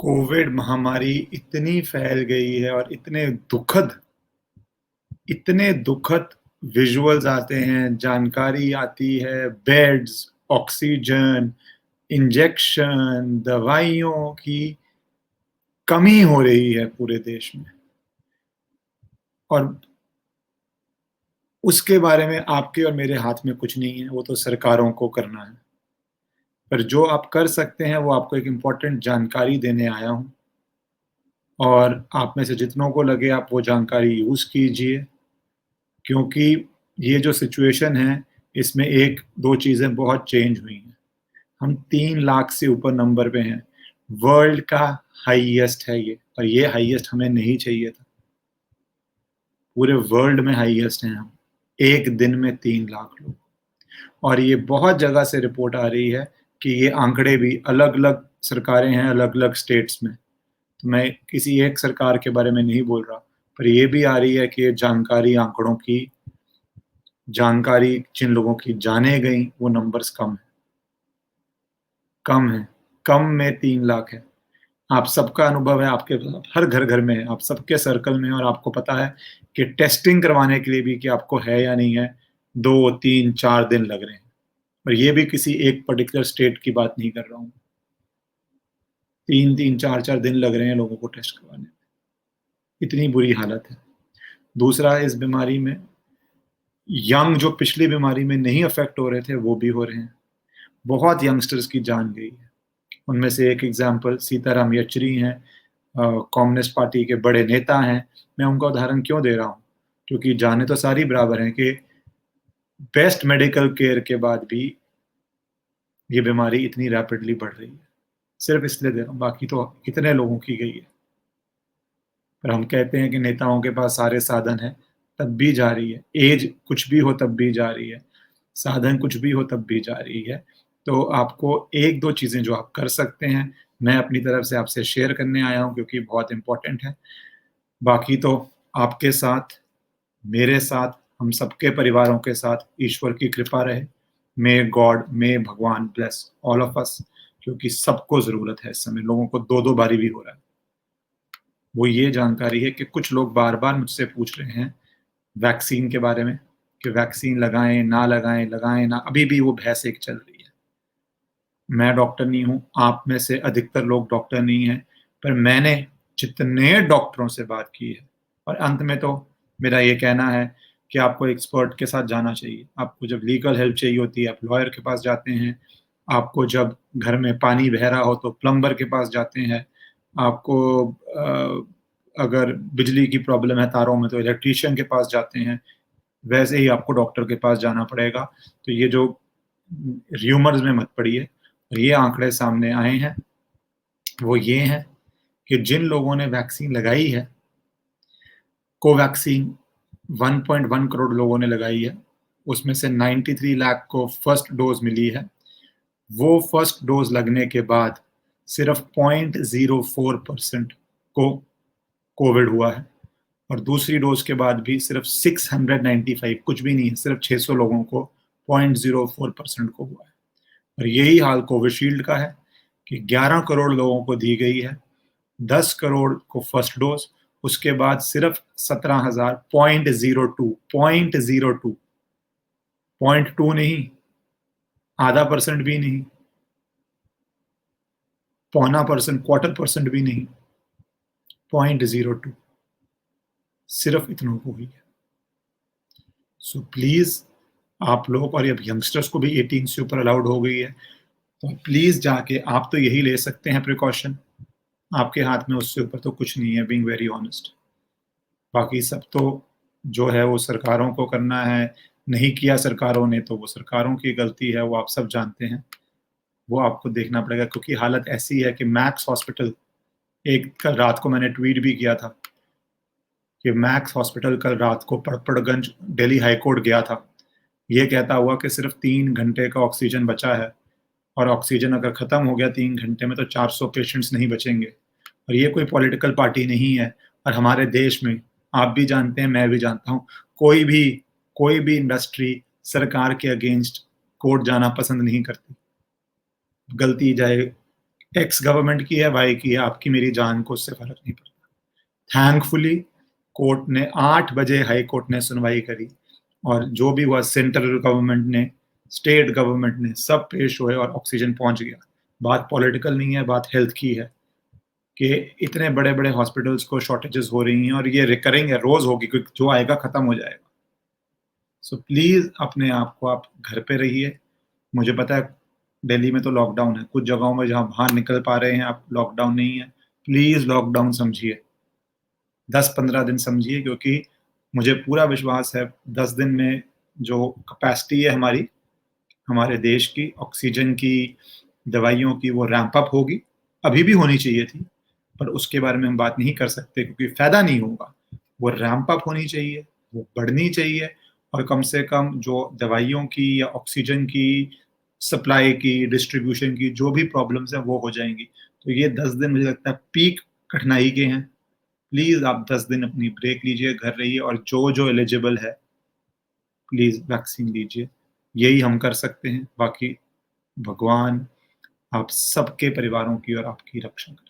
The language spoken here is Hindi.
कोविड महामारी इतनी फैल गई है और इतने दुखद विजुअल्स आते हैं, जानकारी आती है, बेड्स, ऑक्सीजन, इंजेक्शन, दवाइयों की कमी हो रही है पूरे देश में। और उसके बारे में आपके और मेरे हाथ में कुछ नहीं है, वो तो सरकारों को करना है। पर जो आप कर सकते हैं, वो आपको एक इम्पोर्टेंट जानकारी देने आया हूँ। और आप में से जितनों को लगे आप वो जानकारी यूज़ कीजिए, क्योंकि ये जो सिचुएशन है, इसमें 1-2 चीज़ें बहुत चेंज हुई हैं। हम 3 लाख से ऊपर नंबर पे हैं। वर्ल्ड का हाईएस्ट है ये, और ये हाईएस्ट हमें नहीं चाहिए था। पूरे वर्ल्ड में हाईएस्ट हैं हम। एक दिन में 3 लाख लोग। और ये बहुत जगह से रिपोर्ट आ रही है कि ये आंकड़े भी अलग-अलग सरकारें हैं, अलग-अलग स्टेट्स में। तो मैं किसी एक सरकार के बारे में नहीं बोल रहा, पर ये भी आ रही है कि ये जानकारी जिन लोगों की जाने गई, वो नंबर्स कम है। कम में 3 लाख है। आप सबका अनुभव है, आपके हर घर-घर में है, आप सबके सर्कल में है, और आपको पता है कि टेस्टिंग करवाने के लिए भी कि आपको है या नहीं है, 2, 3, 4 दिन लग रहे हैं। और ये भी किसी एक पर्टिकुलर स्टेट की बात नहीं कर रहा हूँ। 3-3, 4-4 दिन लग रहे हैं लोगों को टेस्ट करवाने में। इतनी बुरी हालत है। दूसरा, इस बीमारी में यंग जो पिछली बीमारी में नहीं अफ़ेक्ट हो रहे थे, वो भी हो रहे हैं। बहुत यंगस्टर्स की जान गई है। उनमें से एक एग्ज़ाम्पल सीताराम येचुरी हैं, कम्युनिस्ट पार्टी के बड़े नेता हैं। मैं उनका उदाहरण क्यों दे रहा हूँ? क्योंकि जानें तो सारी बराबर हैं कि बेस्ट मेडिकल केयर के बाद भी ये बीमारी इतनी रैपिडली बढ़ रही है। सिर्फ़ इसलिए दे रहा हूँ, बाकी तो कितने लोगों की गई है। पर हम कहते हैं कि नेताओं के पास सारे साधन हैं, तब भी जा रही है। ऐज कुछ भी हो तब भी जा रही है, साधन कुछ भी हो तब भी जा रही है। तो आपको 1-2 चीज़ें जो आप कर सकते हैं, मैं अपनी तरफ से आपसे शेयर करने आया हूँ, क्योंकि बहुत इम्पोर्टेंट है। बाकी तो आपके साथ, मेरे साथ, हम सबके परिवारों के साथ ईश्वर की कृपा रहे। मे भगवान ब्लेस ऑल ऑफ अस, क्योंकि सबको ज़रूरत है इस समय, लोगों को 2-2 बारी भी हो रहा है। वो ये जानकारी है कि कुछ लोग बार-बार मुझसे पूछ रहे हैं वैक्सीन के बारे में, कि वैक्सीन लगाएँ, ना लगाएँ, लगाएँ ना, अभी भी वो बहस एक चल रही है। मैं डॉक्टर नहीं हूँ, आप में से अधिकतर लोग डॉक्टर नहीं हैं, पर मैंने जितने डॉक्टरों से बात की है, और अंत में तो मेरा ये कहना है कि आपको एक्सपर्ट के साथ जाना चाहिए। आपको जब लीगल हेल्प चाहिए होती है, आप लॉयर के पास जाते हैं। आपको जब घर में पानी बह रहा हो, तो प्लम्बर के पास जाते हैं। आपको अगर बिजली की प्रॉब्लम है तारों में, तो इलेक्ट्रीशियन के पास जाते हैं। वैसे ही आपको डॉक्टर के पास जाना पड़ेगा। तो ये जो र्यूमर्स में मत पड़िए। ये आंकड़े सामने आए हैं, वो ये हैं कि जिन लोगों ने वैक्सीन लगाई है, कोवैक्सीन 1.1 करोड़ लोगों ने लगाई है, उसमें से 93 लाख को फर्स्ट डोज़ मिली है। वो फर्स्ट डोज़ लगने के बाद सिर्फ 0.04% को कोविड हुआ है, और दूसरी डोज़ के बाद भी सिर्फ 695, कुछ भी नहीं है, सिर्फ 600 लोगों को 0.04% को हुआ है। और यही हाल कोविशील्ड का है कि 11 करोड़ लोगों को दी गई है, 10 करोड़ को फर्स्ट डोज़, उसके बाद सिर्फ 17,000, 0.02, 0.02, 0.2 नहीं, आधा परसेंट भी नहीं, पौना परसेंट, क्वार्टर परसेंट भी नहीं, 0.02, सिर्फ इतनों को हुई है। सो प्लीज़ आप लोग, और अब यंगस्टर्स को भी 18 से ऊपर अलाउड हो गई है, तो प्लीज़ जाके आप तो यही ले सकते हैं प्रिकॉशन, आपके हाथ में उससे ऊपर तो कुछ नहीं है, बीइंग वेरी ऑनेस्ट। बाकी सब तो जो है वो सरकारों को करना है, नहीं किया सरकारों ने तो वो सरकारों की गलती है, वो आप सब जानते हैं। वो आपको देखना पड़ेगा, क्योंकि हालत ऐसी है कि मैक्स हॉस्पिटल, एक कल रात को मैंने ट्वीट भी किया था कि मैक्स हॉस्पिटल कल रात को पड़पड़गंज दिल्ली हाई कोर्ट गया था। ये कहता हुआ कि सिर्फ 3 घंटे का ऑक्सीजन बचा है, और ऑक्सीजन अगर खत्म हो गया 3 घंटे में तो 400 पेशेंट्स नहीं बचेंगे। और ये कोई पॉलिटिकल पार्टी नहीं है, और हमारे देश में आप भी जानते हैं, मैं भी जानता हूँ, कोई भी इंडस्ट्री सरकार के अगेंस्ट कोर्ट जाना पसंद नहीं करती। गलती चाहे एक्स गवर्नमेंट की है, वाई की है, आपकी मेरी जान को उससे फ़र्क नहीं पड़ता। थैंकफुली कोर्ट ने 8 बजे हाई कोर्ट ने सुनवाई करी और जो भी हुआ सेंट्रल गवर्नमेंट ने, स्टेट गवर्नमेंट ने सब पेश हुए और ऑक्सीजन पहुँच गया। बात पॉलिटिकल नहीं है, बात हेल्थ की है कि इतने बड़े-बड़े हॉस्पिटल्स को शॉर्टेजेस हो रही हैं और ये रिकरिंग है, रोज़ होगी क्योंकि जो आएगा खत्म हो जाएगा। सो प्लीज़ अपने आप को आप घर पे रहिए। मुझे पता है दिल्ली में तो लॉकडाउन है, कुछ जगहों में जहाँ बाहर निकल पा रहे हैं आप लॉकडाउन नहीं है। प्लीज़ लॉकडाउन समझिए, 10-15 दिन समझिए क्योंकि मुझे पूरा विश्वास है 10 दिन में जो कैपेसिटी है हमारे देश की ऑक्सीजन की, दवाइयों की वो रैंप अप होगी। अभी भी होनी चाहिए थी, पर उसके बारे में हम बात नहीं कर सकते क्योंकि फ़ायदा नहीं होगा। वो रैंप अप होनी चाहिए, वो बढ़नी चाहिए और कम से कम जो दवाइयों की या ऑक्सीजन की सप्लाई की, डिस्ट्रीब्यूशन की जो भी प्रॉब्लम्स हैं वो हो जाएँगी। तो ये 10 दिन मुझे लगता है पीक कठिनाई के हैं। प्लीज़ आप 10 दिन अपनी ब्रेक लीजिए, घर रहिए और जो-जो एलिजिबल है, प्लीज़ वैक्सीन लीजिए। यही हम कर सकते हैं, बाकी भगवान आप सबके परिवारों की और आपकी रक्षा करें।